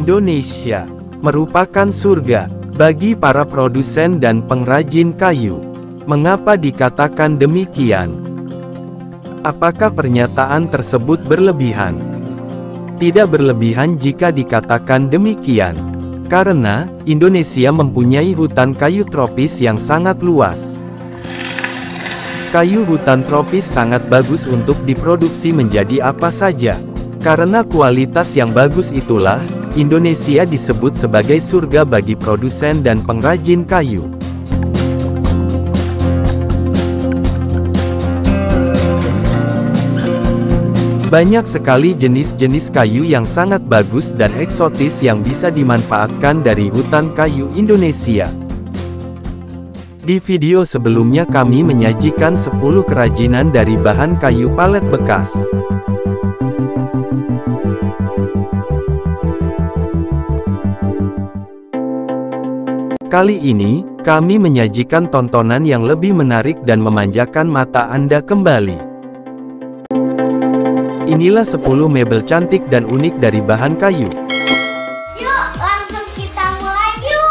Indonesia merupakan surga bagi para produsen dan pengrajin kayu. Mengapa dikatakan demikian? Apakah pernyataan tersebut berlebihan? Tidak berlebihan jika dikatakan demikian, karena Indonesia mempunyai hutan kayu tropis yang sangat luas. Kayu hutan tropis sangat bagus untuk diproduksi menjadi apa saja. Karena kualitas yang bagus itulah, Indonesia disebut sebagai surga bagi produsen dan pengrajin kayu. Banyak sekali jenis-jenis kayu yang sangat bagus dan eksotis yang bisa dimanfaatkan dari hutan kayu Indonesia. Di video sebelumnya kami menyajikan 10 kerajinan dari bahan kayu palet bekas. Kali ini, kami menyajikan tontonan yang lebih menarik dan memanjakan mata Anda kembali. Inilah 10 mebel cantik dan unik dari bahan kayu. Yuk, langsung kita mulai yuk!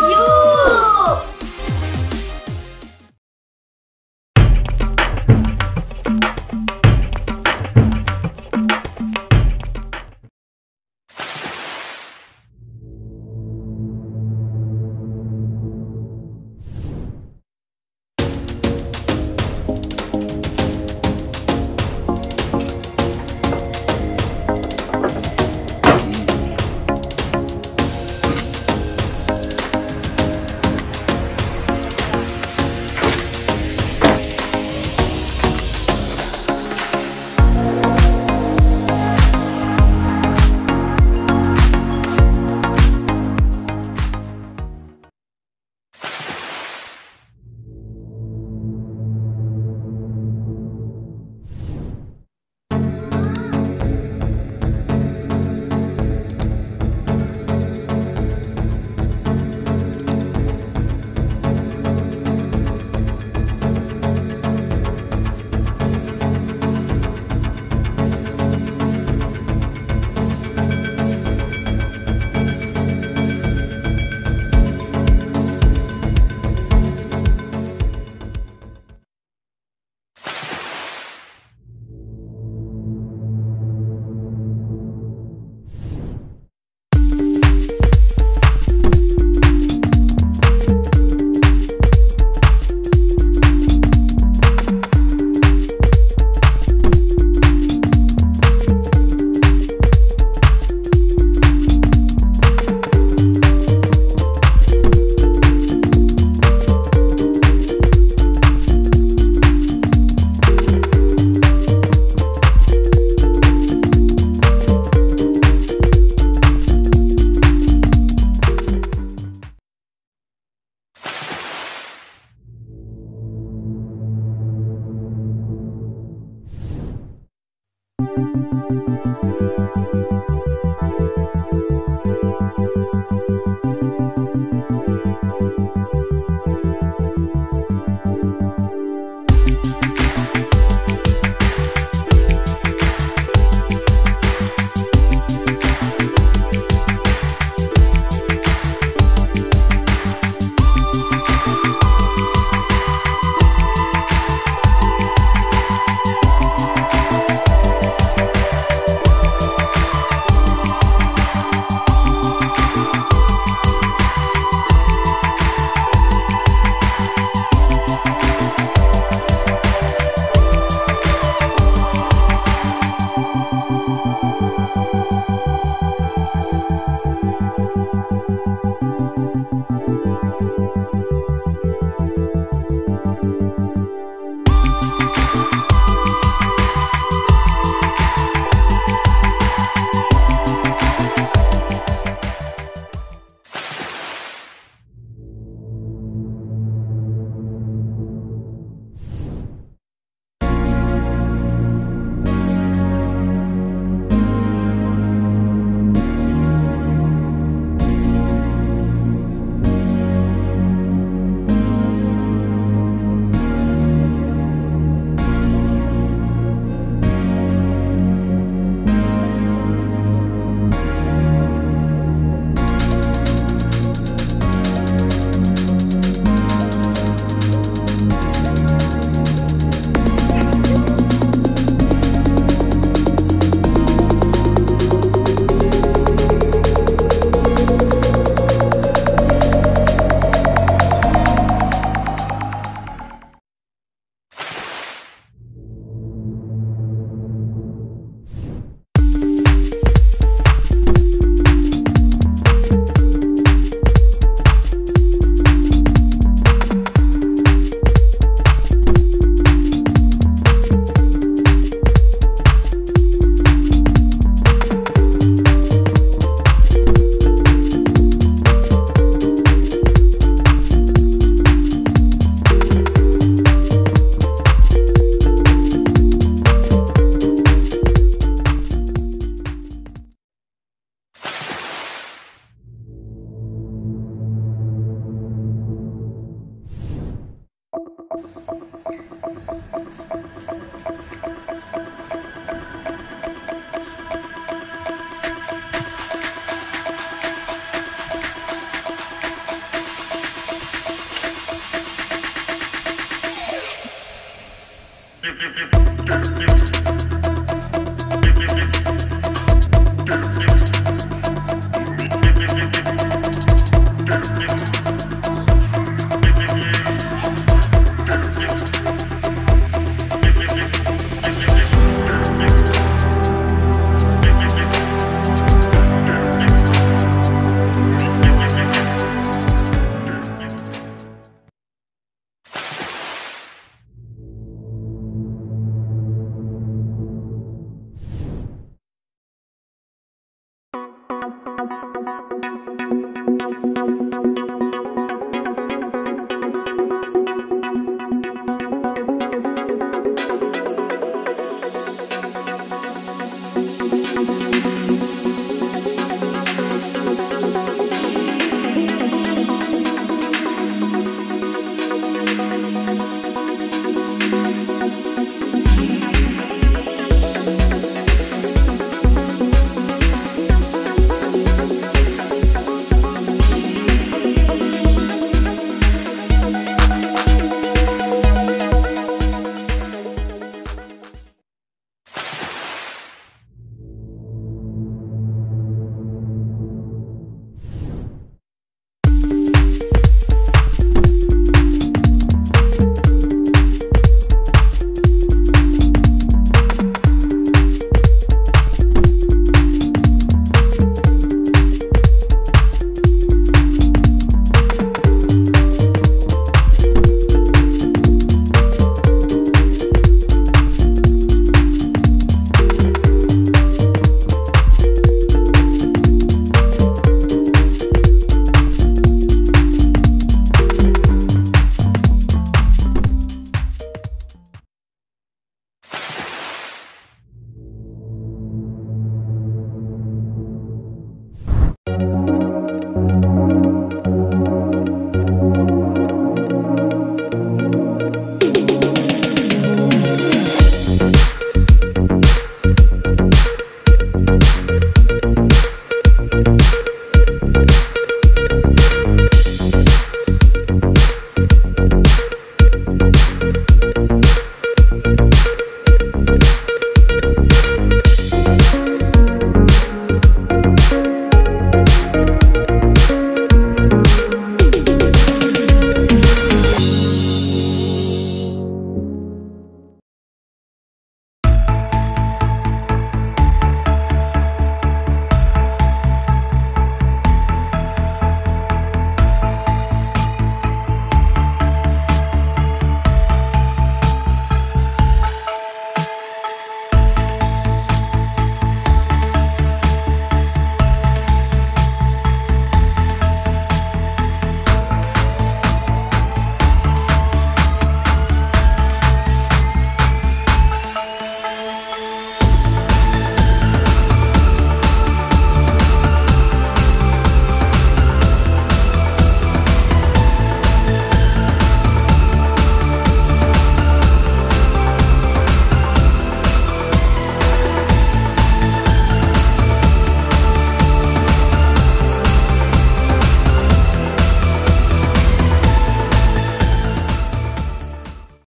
Yuk.